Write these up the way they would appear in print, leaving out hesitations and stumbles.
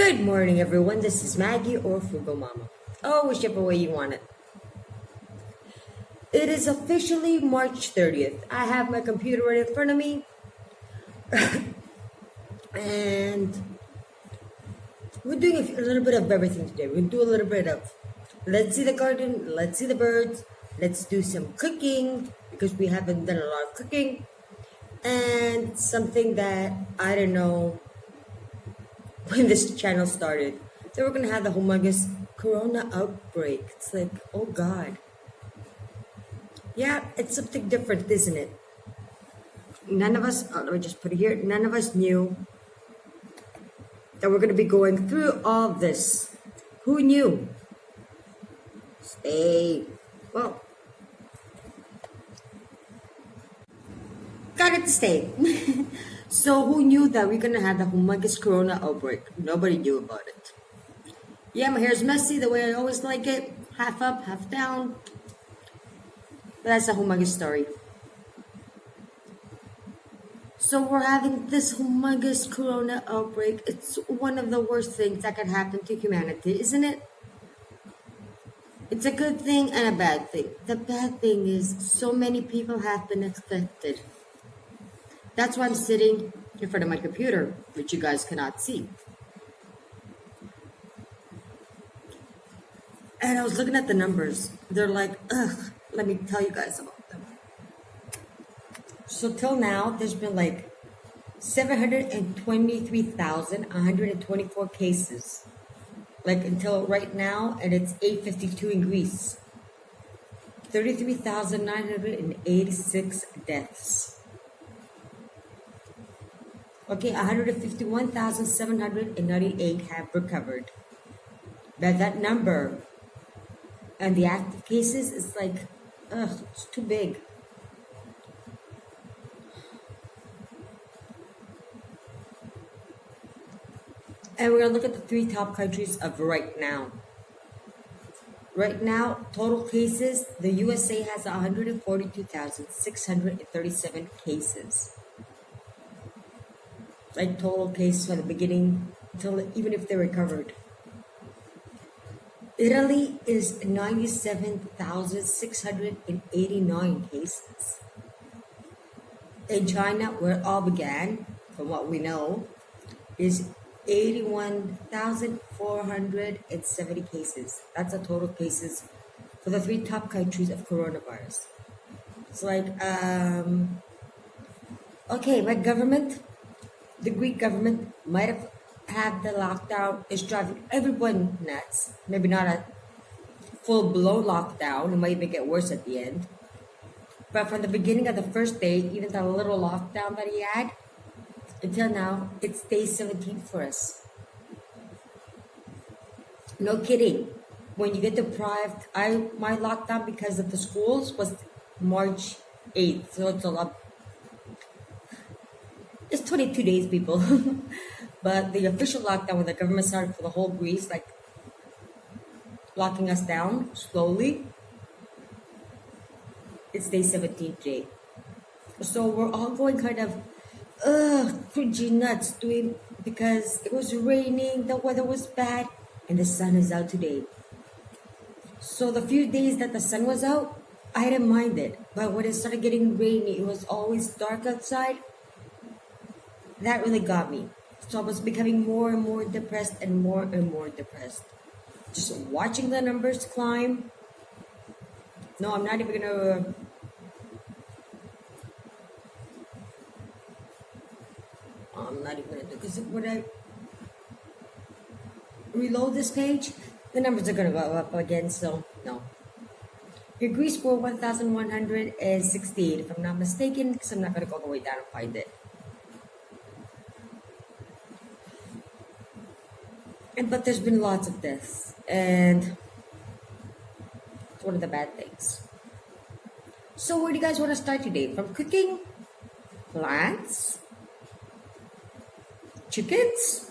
Good morning, everyone. This is Maggie or Frugal Mama. Oh, whichever way you want it. It is officially March 30th. I have my computer right in front of me. And we're doing a little bit of everything today. We're going to do a little bit of let's see the garden, let's see the birds, let's do some cooking because we haven't done a lot of cooking. And something that I don't know when this channel started. So we're going to have the humongous corona outbreak. It's like, oh God. Yeah, it's something different, isn't it? None of us, let me just put it here, none of us knew that we're going to be going through all this. Who knew? Well, got it to stay. So who knew that we're going to have the humongous corona outbreak? Nobody knew about it. Yeah, my hair's messy the way I always like it. Half up, half down. But that's a humongous story. So we're having this humongous corona outbreak. It's one of the worst things that can happen to humanity, isn't it? It's a good thing and a bad thing. The bad thing is so many people have been affected. That's why I'm sitting in front of my computer, which you guys cannot see. And I was looking at the numbers. They're like, ugh, let me tell you guys about them. So till now, there's been like 723,124 cases. Like until right now, and it's 8:52 in Greece. 33,986 deaths. Okay, 151,798 have recovered. But that number and the active cases is like, ugh, it's too big. And we're going to look at the three top countries of right now. Right now, total cases, the USA has 142,637 cases. Like total cases from the beginning until even if they recovered. Italy is 97,689 cases. In China, where it all began, from what we know, is 81,470 cases. That's the total cases for the three top countries of coronavirus. It's like, okay, my government, the Greek government might have had the lockdown, is driving everyone nuts. Maybe not a full-blown lockdown. It might even get worse at the end. But from the beginning of the first day, even the little lockdown that he had, until now, it's day 17 for us. No kidding. When you get deprived, my lockdown because of the schools was March 8th. So it's a lot. It's 22 days, people. But the official lockdown when the government started for the whole Greece, like locking us down slowly, it's day 17 today. So we're all going kind of cringy nuts doing because it was raining, the weather was bad, and the sun is out today. So the few days that the sun was out, I didn't mind it. But when it started getting rainy, it was always dark outside. That really got me. So I was becoming more and more depressed and more depressed. Just watching the numbers climb. No, I'm not even gonna I'm not even gonna do because when I reload this page, the numbers are gonna go up again, so no. Your Greece score 1,168, if I'm not mistaken, because I'm not gonna go all the way down and find it. But there's been lots of deaths, and it's one of the bad things. So where do you guys want to start today? From cooking? Plants? Chickens?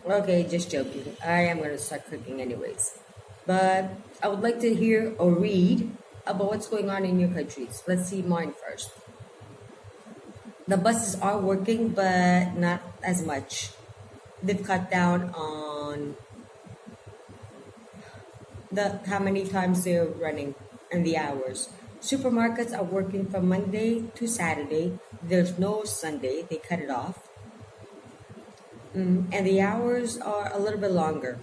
Okay, just joking. I am going to start cooking anyways. But I would like to hear or read about what's going on in your countries. Let's see mine first. The buses are working, but not as much. They've cut down on the how many times they're running and the hours. Supermarkets are working from Monday to Saturday. There's no Sunday. They cut it off. And the hours are a little bit longer.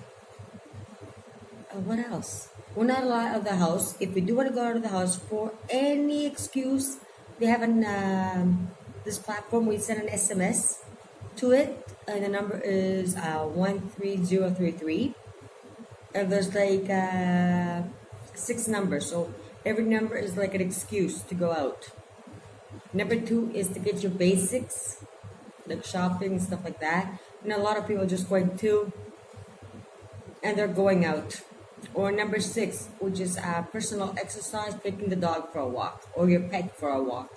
What else? We're not allowed out of the house. If we do want to go out of the house for any excuse, they have this platform where you send an SMS to it, and the number is 13033. And there's like six numbers, so every number is like an excuse to go out. Number two is to get your basics, like shopping and stuff like that. And a lot of people are just going to, and they're going out. Or number six, which is personal exercise, taking the dog for a walk or your pet for a walk.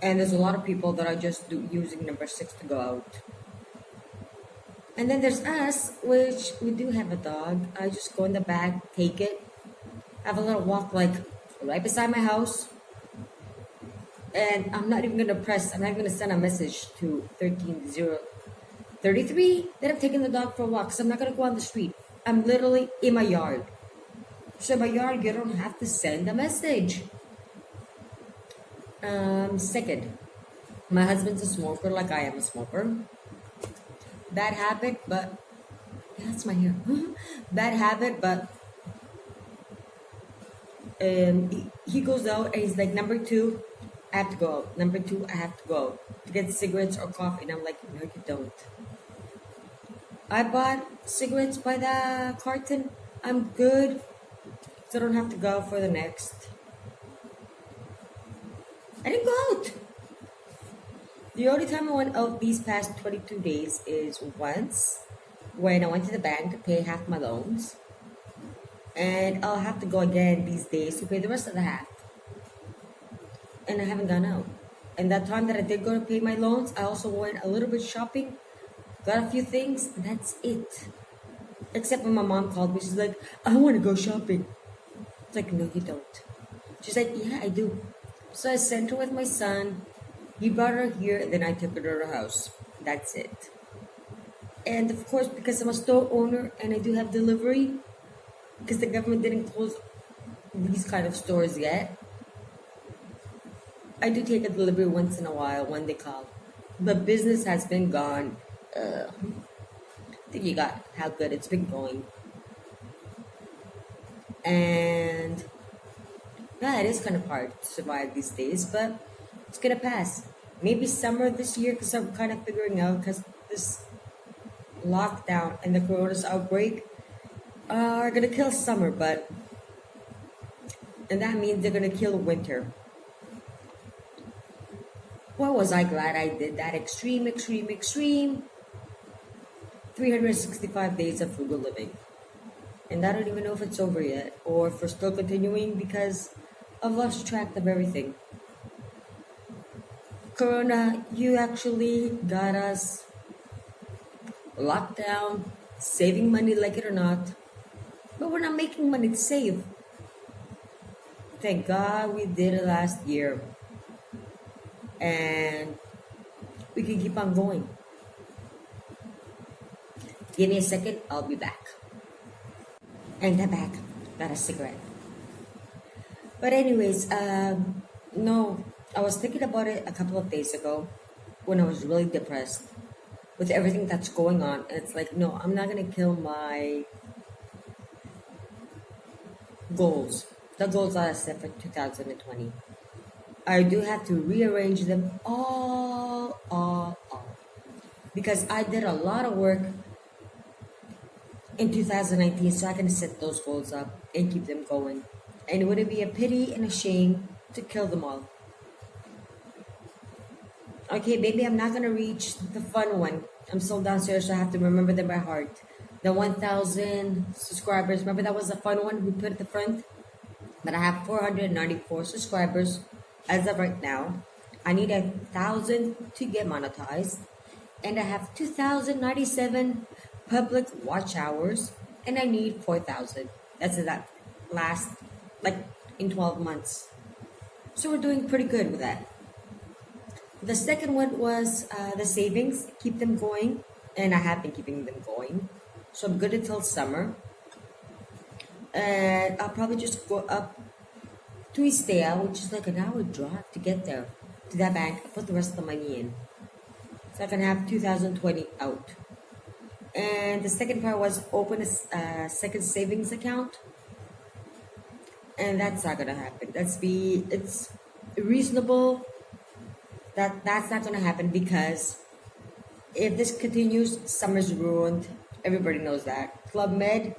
And there's a lot of people that are just using number six to go out. And then there's us, which we do have a dog. I just go in the back, take it, have a little walk like right beside my house. And I'm not even going to send a message to 13033 that I'm taking the dog for a walk, because I'm not going to go on the street. I'm literally in my yard. So in my yard, you don't have to send a message. Second, my husband's a smoker, like I am a smoker. Bad habit, but yeah, that's my hair. Bad habit, but he goes out and he's like, number two, I have to go out. Number two, I have to go out to get cigarettes or coffee. And I'm like, no, you don't. I bought cigarettes by the carton. I'm good. So I don't have to go for the next. I didn't go out. The only time I went out these past 22 days is once when I went to the bank to pay half my loans. And I'll have to go again these days to pay the rest of the half. And I haven't gone out. And that time that I did go to pay my loans, I also went a little bit shopping, got a few things, and that's it. Except when my mom called me, she's like, I want to go shopping. It's like, no, you don't. She's like, yeah, I do. So I sent her with my son. He brought her here, and then I took her to her house. That's it. And of course, because I'm a store owner and I do have delivery, because the government didn't close these kind of stores yet, I do take a delivery once in a while when they call. But business has been gone. I think you got how good it's been going. And yeah, it is kind of hard to survive these days, but it's gonna pass. Maybe summer this year, because I'm kind of figuring out, because this lockdown and the coronavirus outbreak are gonna kill summer, and that means they're gonna kill winter. Well, was I glad I did that extreme 365 days of frugal living. And I don't even know if it's over yet or if we're still continuing, because I've lost track of everything. Corona, you actually got us locked down, saving money, like it or not. But we're not making money to save. Thank God we did it last year. And we can keep on going. Give me a second, I'll be back. And I'm back. Got a cigarette. But anyways, no, I was thinking about it a couple of days ago when I was really depressed with everything that's going on. And it's like, no, I'm not going to kill my goals. The goals I set for 2020. I do have to rearrange them all. Because I did a lot of work in 2019, so I can set those goals up and keep them going. And it would be a pity and a shame to kill them all. Okay, maybe I'm not going to reach the fun one. I'm still downstairs, so I have to remember them by heart. The 1,000 subscribers. Remember that was the fun one we put at the front? But I have 494 subscribers as of right now. I need 1,000 to get monetized. And I have 2,097 public watch hours. And I need 4,000. That's that last, like in 12 months. So we're doing pretty good with that. The second one was the savings, keep them going, and I have been keeping them going. So I'm good until summer. And I'll probably just go up to Istea, which is like an hour drive to get there, to that bank, put the rest of the money in. So I can have 2020 out. And the second part was open a second savings account. And that's not gonna happen. It's reasonable that that's not gonna happen because if this continues, summer's ruined. Everybody knows that. Club Med,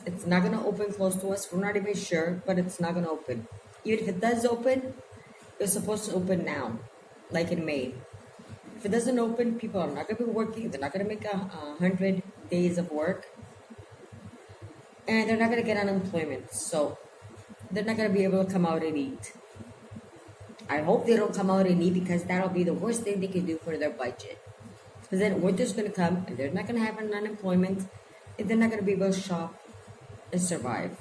it's not gonna open close to us. We're not even sure, but it's not gonna open. Even if it does open, it's supposed to open now, like in May. If it doesn't open, people are not gonna be working. They're not gonna make 100 days of work, and they're not gonna get unemployment. So they're not gonna be able to come out and eat. I hope they don't come out and eat because that'll be the worst thing they can do for their budget. Because then winter's gonna come and they're not gonna have an unemployment and they're not gonna be able to shop and survive.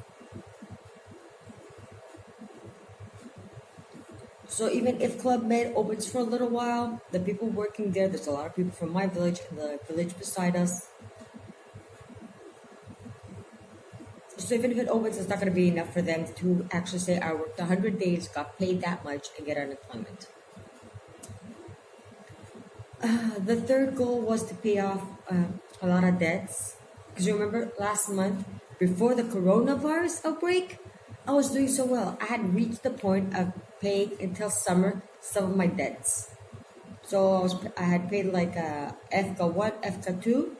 So even if Club Med opens for a little while, the people working there's a lot of people from my village and the village beside us. So even if it opens, it's not going to be enough for them to actually say, I worked 100 days, got paid that much, and get unemployment. The third goal was to pay off a lot of debts. Because you remember last month, before the coronavirus outbreak, I was doing so well. I had reached the point of paying until summer some of my debts. So I had paid like FK 1, FK 2,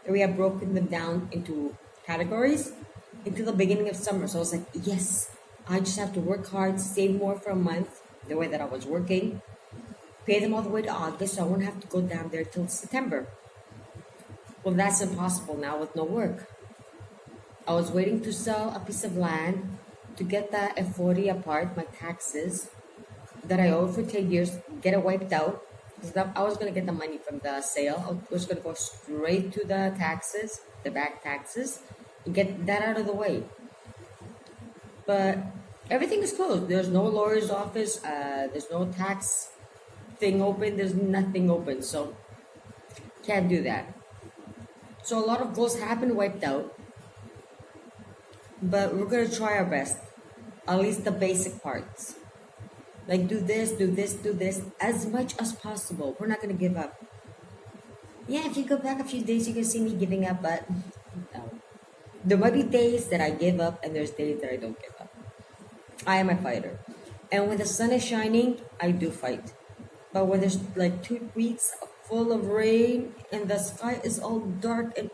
and we had broken them down into categories until the beginning of summer. So I was like, yes, I just have to work hard, save more for a month, the way that I was working, pay them all the way to August, so I won't have to go down there till September. Well, that's impossible now with no work. I was waiting to sell a piece of land to get that F40 apart, my taxes that I owed for 10 years, get it wiped out. Because I was going to get the money from the sale. I was going to go straight to the taxes, the back taxes, and get that out of the way. But everything is closed. There's no lawyer's office. There's no tax thing open. There's nothing open. So can't do that. So a lot of goals have been wiped out. But we're going to try our best. At least the basic parts. Like do this, do this, do this. As much as possible. We're not going to give up. Yeah, if you go back a few days, you can see me giving up. But no. There might be days that I give up. And there's days that I don't give up. I am a fighter. And when the sun is shining, I do fight. But when there's like 2 weeks full of rain. And the sky is all dark. And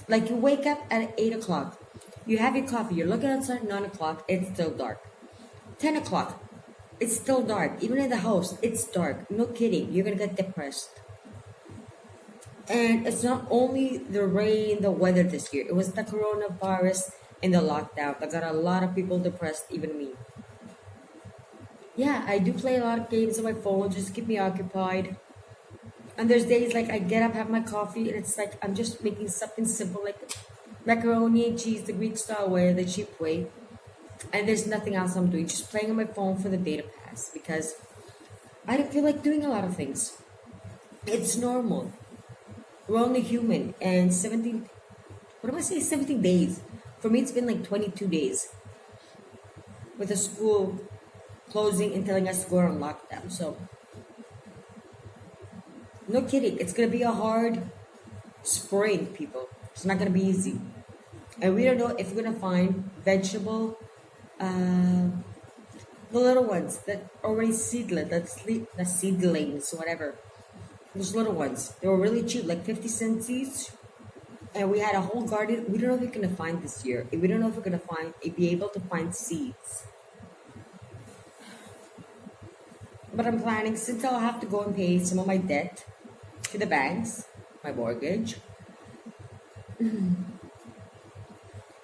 like you wake up at 8 o'clock. You have your coffee, you're looking outside 9 o'clock, it's still dark. 10 o'clock, it's still dark. Even in the house, it's dark. No kidding, you're gonna get depressed. And it's not only the rain, the weather this year, it was the coronavirus and the lockdown that got a lot of people depressed, even me. Yeah, I do play a lot of games on my phone just to keep me occupied. And there's days like I get up, have my coffee, and it's like I'm just making something simple like macaroni and cheese, the Greek style way, the cheap way. And there's nothing else I'm doing. Just playing on my phone for the day to pass. Because I don't feel like doing a lot of things. It's normal. We're only human. And 17, what do I say, 17 days. For me, it's been like 22 days. With the school closing and telling us to go on lockdown. So, no kidding. It's going to be a hard spring, people. It's not going to be easy. And we don't know if we're going to find vegetable, the little ones that already seedless, the seedlings, whatever. Those little ones. They were really cheap, like 50 cents each. And we had a whole garden. We don't know if we're going to find this year. We don't know if we're going to be able to find seeds. But I'm planning, since I'll have to go and pay some of my debt to the banks, my mortgage,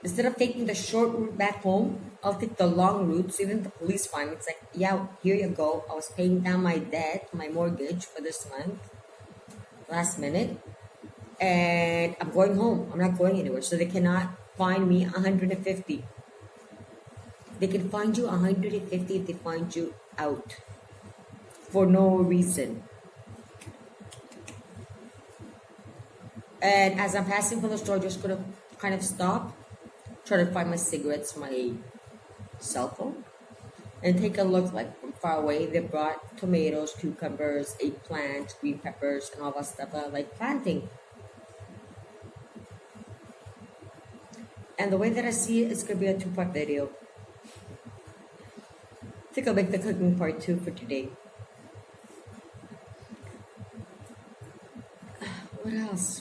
instead of taking the short route back home, I'll take the long route. So even the police find me, it's like, yeah, here you go. I was paying down my debt, my mortgage for this month, last minute, and I'm going home. I'm not going anywhere. So they cannot fine me $150. They can find you 150 if they find you out for no reason. And as I'm passing from the store, just gonna kind of stop, try to find my cigarettes, my cell phone, and take a look like from far away. They brought tomatoes, cucumbers, eggplant, green peppers, and all that stuff I like planting. And the way that I see it, it's gonna be a two-part video. I think I'll make the cooking part 2 for today. What else?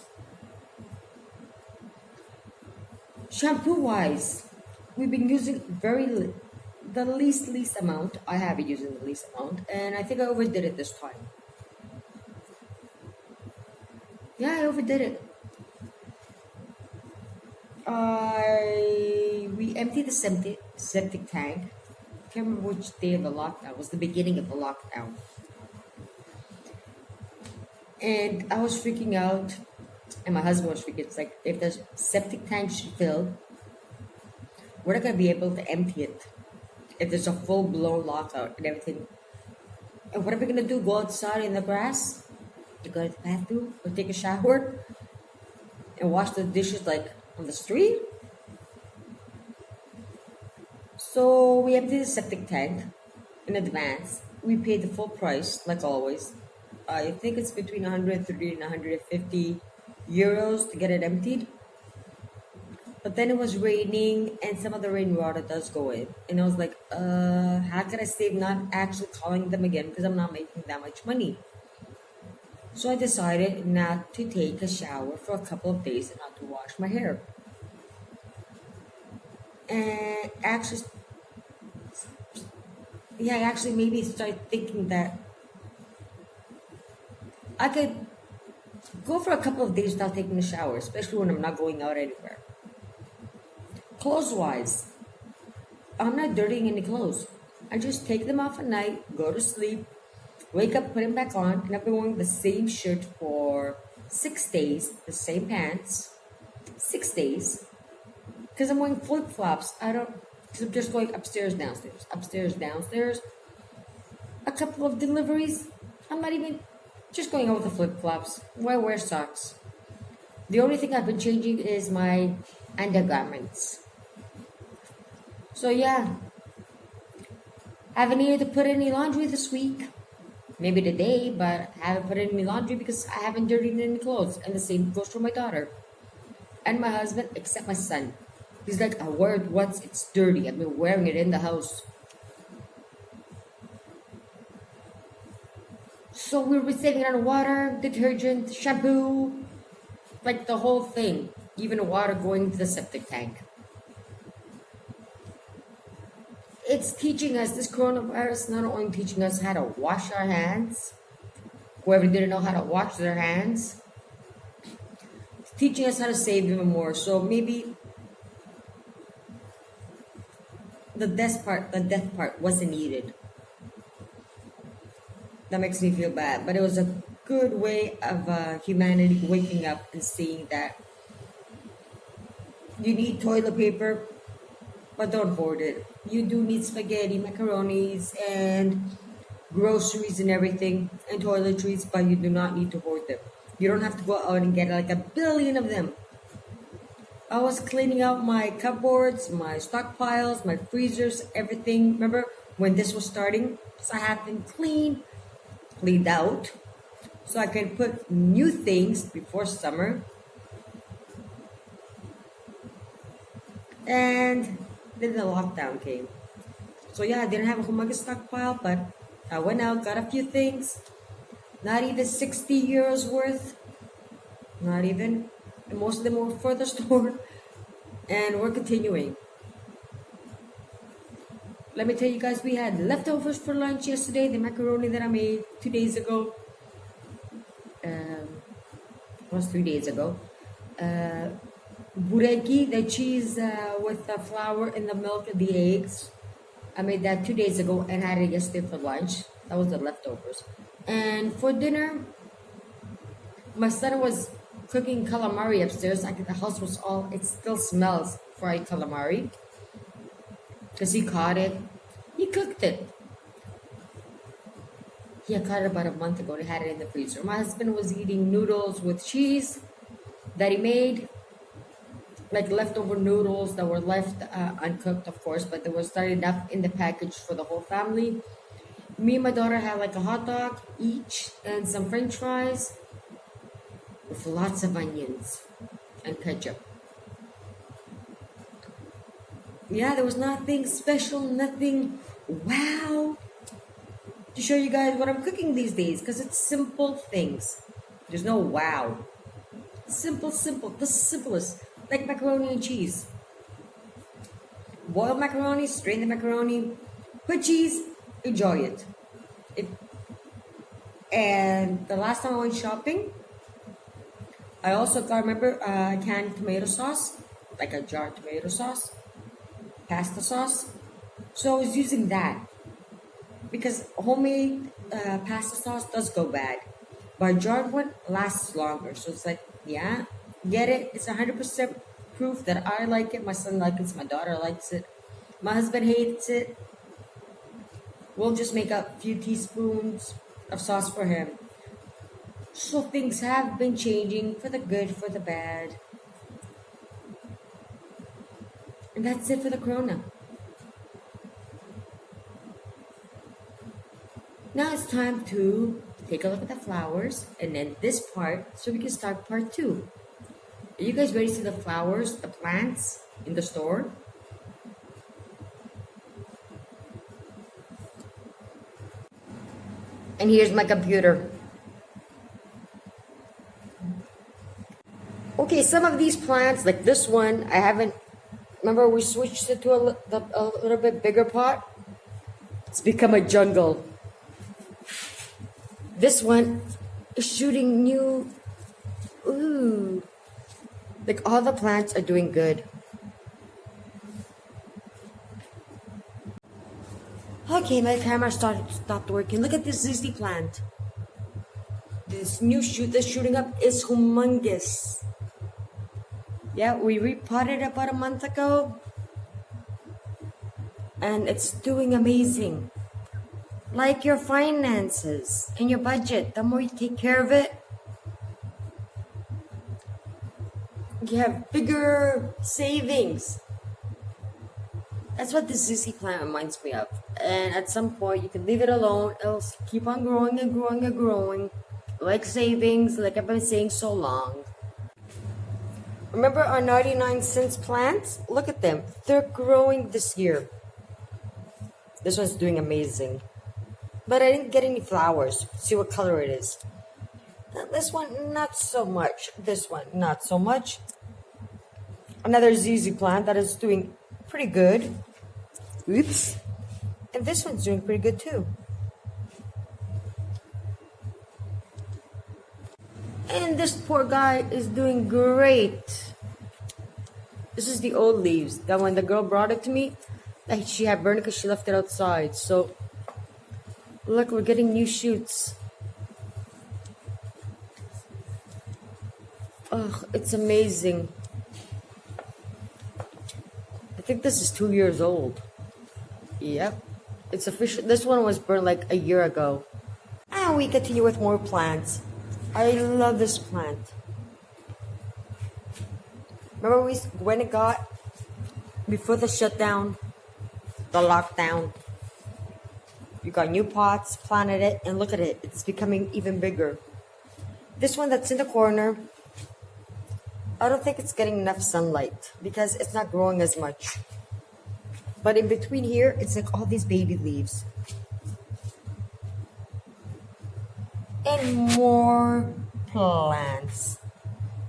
Shampoo wise, we've been using the least amount. I have been using the least amount, and I think I overdid it this time. Yeah, I overdid it. We emptied the septic tank. I can't remember which day of the lockdown. It was the beginning of the lockdown. And I was freaking out, and my husband was freaking. It's like, if the septic tank should fill, we're not gonna be able to empty it if there's a full-blown lockout and everything. And what are we gonna do? Go outside in the grass, to go to the bathroom, or take a shower, and wash the dishes like on the street? So we emptied the septic tank in advance. We paid the full price, like always. I think it's between 130 and 150 euros to get it emptied. But then it was raining, and some of the rainwater does go in. And I was like, how can I save not actually calling them again because I'm not making that much money? So I decided not to take a shower for a couple of days and not to wash my hair. And actually, yeah, I actually maybe started thinking that I could go for a couple of days without taking a shower, especially when I'm not going out anywhere. Clothes wise, I'm not dirtying any clothes. I just take them off at night, go to sleep, wake up, put them back on, and I've been wearing the same shirt for 6 days, the same pants, 6 days, because I'm wearing flip flops. Because I'm just going upstairs, downstairs. A couple of deliveries, I'm not even just going out with the flip flops. Why wear socks? The only thing I've been changing is my undergarments. So yeah, I haven't needed to put any laundry this week. Maybe today, but I haven't put any laundry because I haven't dirtied any clothes. And the same goes for my daughter and my husband, except my son. He's like, I wear it once, it's dirty. I've been wearing it in the house. So we were saving on water, detergent, shampoo, like the whole thing. Even the water going to the septic tank. It's teaching us, this coronavirus, not only teaching us how to wash our hands, whoever didn't know how to wash their hands, it's teaching us how to save even more. So maybe the death part wasn't needed. That makes me feel bad, but it was a good way of humanity waking up and seeing that you need toilet paper, but don't hoard it. You do need spaghetti, macaronis, and groceries and everything, and toiletries, but you do not need to hoard them. You don't have to go out and get like a billion of them. I was cleaning out my cupboards, my stockpiles, my freezers, everything. Remember when this was starting? So I have them cleaned out, so I can put new things before summer. And then the lockdown came. So yeah, I didn't have a humongous stockpile, but I went out, got a few things. Not even 60 euros worth. Not even. And most of them were for the store. And we're continuing. Let me tell you guys, we had leftovers for lunch yesterday. The macaroni that I made 2 days ago. It was 3 days ago. Bureki, the cheese with the flour and the milk and the eggs. I made that 2 days ago and had it yesterday for lunch. That was the leftovers. And for dinner, my son was cooking calamari upstairs. I think the house was it still smells fried calamari. because he caught it. He cooked it. He had caught it about a month ago. He had it in the freezer. My husband was eating noodles with cheese that he made, like leftover noodles that were left uncooked, of course, but there was not enough in the package for the whole family. Me and my daughter had like a hot dog each and some french fries with lots of onions and ketchup. Yeah, there was nothing special, nothing wow to show you guys what I'm cooking these days because it's simple things. There's no wow. Simple, the simplest, like macaroni and cheese. Boil macaroni, strain the macaroni, put cheese, enjoy it. And the last time I went shopping, I also got, remember, canned tomato sauce, like a jar of tomato sauce, pasta sauce. So I was using that because homemade pasta sauce does go bad, but a jarred one lasts longer. So it's like, yeah, get it. It's 100% proof that I like it. My son likes it. My daughter likes it. My husband hates it. We'll just make a few teaspoons of sauce for him. So things have been changing for the good, for the bad. And that's it for the corona. Now it's time to take a look at the flowers and then this part so we can start part 2. Are you guys ready to see the flowers, the plants in the store? And here's my computer. Okay, some of these plants, like this one, I haven't, remember we switched it to a little bit bigger pot? It's become a jungle. This one is shooting new, ooh, like all the plants are doing good. Okay, my camera stopped working. Look at this ZZ plant. This new shoot that's shooting up is humongous. Yeah, we repotted about a month ago. And it's doing amazing. Like your finances and your budget, the more you take care of it, you have bigger savings. That's what the ZZ plant reminds me of. And at some point, you can leave it alone. It'll keep on growing and growing and growing. Like savings, like I've been saying so long. Remember our 99 cents plants? Look at them. They're growing this year. This one's doing amazing. But I didn't get any flowers. See what color it is. This one, not so much. This one, not so much. Another ZZ plant that is doing pretty good. Oops. And this one's doing pretty good too. And this poor guy is doing great. This is the old leaves. That when the girl brought it to me, she had burned it because she left it outside. So, look, we're getting new shoots. Oh, it's amazing. I think this is 2 years old. Yep. It's official. This one was burned like a year ago. And we continue with more plants. I love this plant. Remember when it got, before the shutdown, the lockdown, you got new pots, planted it, and look at it. It's becoming even bigger. This one that's in the corner, I don't think it's getting enough sunlight because it's not growing as much. But in between here, it's like all these baby leaves. And more plants.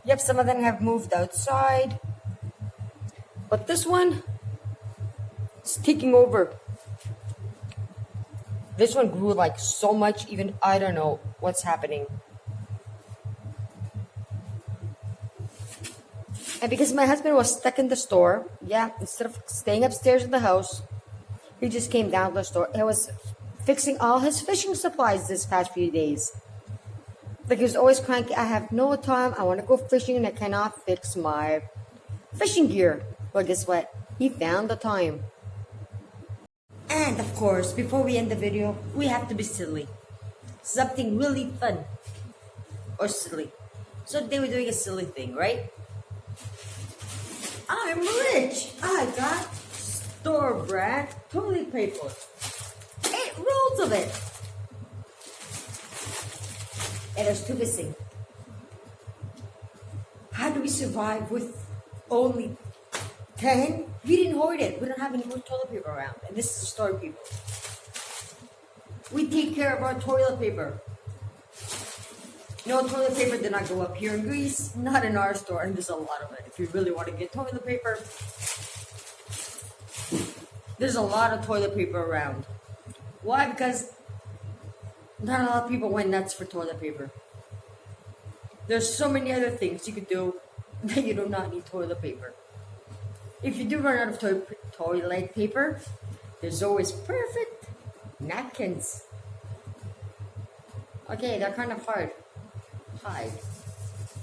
Yep, some of them have moved outside. But this one is taking over. This one grew like so much, even I don't know what's happening. And because my husband was stuck in the store, yeah, instead of staying upstairs in the house, he just came down to the store. He was fixing all his fishing supplies this past few days. Like he was always cranky, I have no time, I want to go fishing and I cannot fix my fishing gear. Well, guess what? He found the time. And of course, before we end the video, we have to be silly. Something really fun or silly. So today we're doing a silly thing, right? I'm rich. I got store brand toilet paper. 8 rolls of it. And there's 2 missing. How do we survive with only 10? We didn't hoard it. We don't have any more toilet paper around. And this is a store, people. We take care of our toilet paper. No, toilet paper did not go up here in Greece. Not in our store. And there's a lot of it. If you really want to get toilet paper, there's a lot of toilet paper around. Why? Because not a lot of people went nuts for toilet paper. There's so many other things you could do that you do not need toilet paper. If you do run out of toilet paper, there's always perfect napkins. Okay, they're kind of hard to hide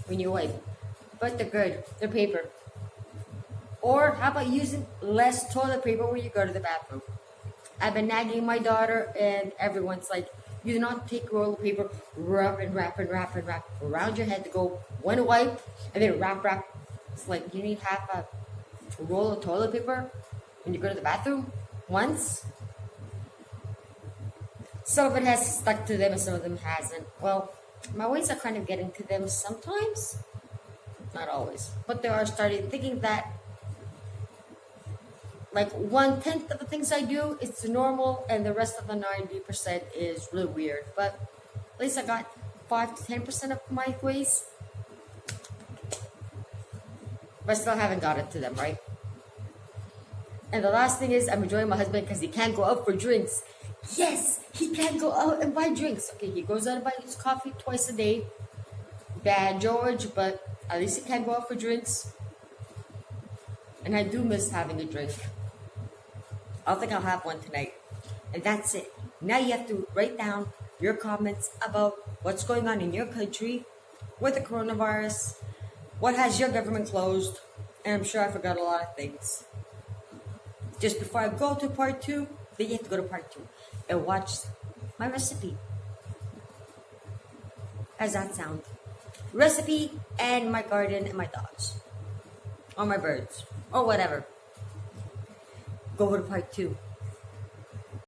when you wipe, but they're good. They're paper. Or how about using less toilet paper when you go to the bathroom? I've been nagging my daughter, and everyone's like, you do not take roll of paper, wrap around your head to go one wipe, and then wrap. It's like you need half a roll of toilet paper when you go to the bathroom once. Some of it has stuck to them and some of them hasn't. Well, my ways are kind of getting to them sometimes. Not always. But they are starting thinking that like 1/10 of the things I do it's normal and the rest of the 90% is really weird. But at least I got 5 to 10% of my ways. But I still haven't got it to them, right? And the last thing is I'm enjoying my husband because he can't go out for drinks. Yes, he can't go out and buy drinks. Okay, he goes out and buys coffee twice a day. Bad George, but at least he can't go out for drinks. And I do miss having a drink. I think I'll have one tonight. And that's it. Now you have to write down your comments about what's going on in your country with the coronavirus. What has your government closed? And I'm sure I forgot a lot of things. Just before I go to part 2, then you have to go to part 2 and watch my recipe. How's that sound? Recipe and my garden and my dogs. Or my birds. Or whatever. Go to part 2.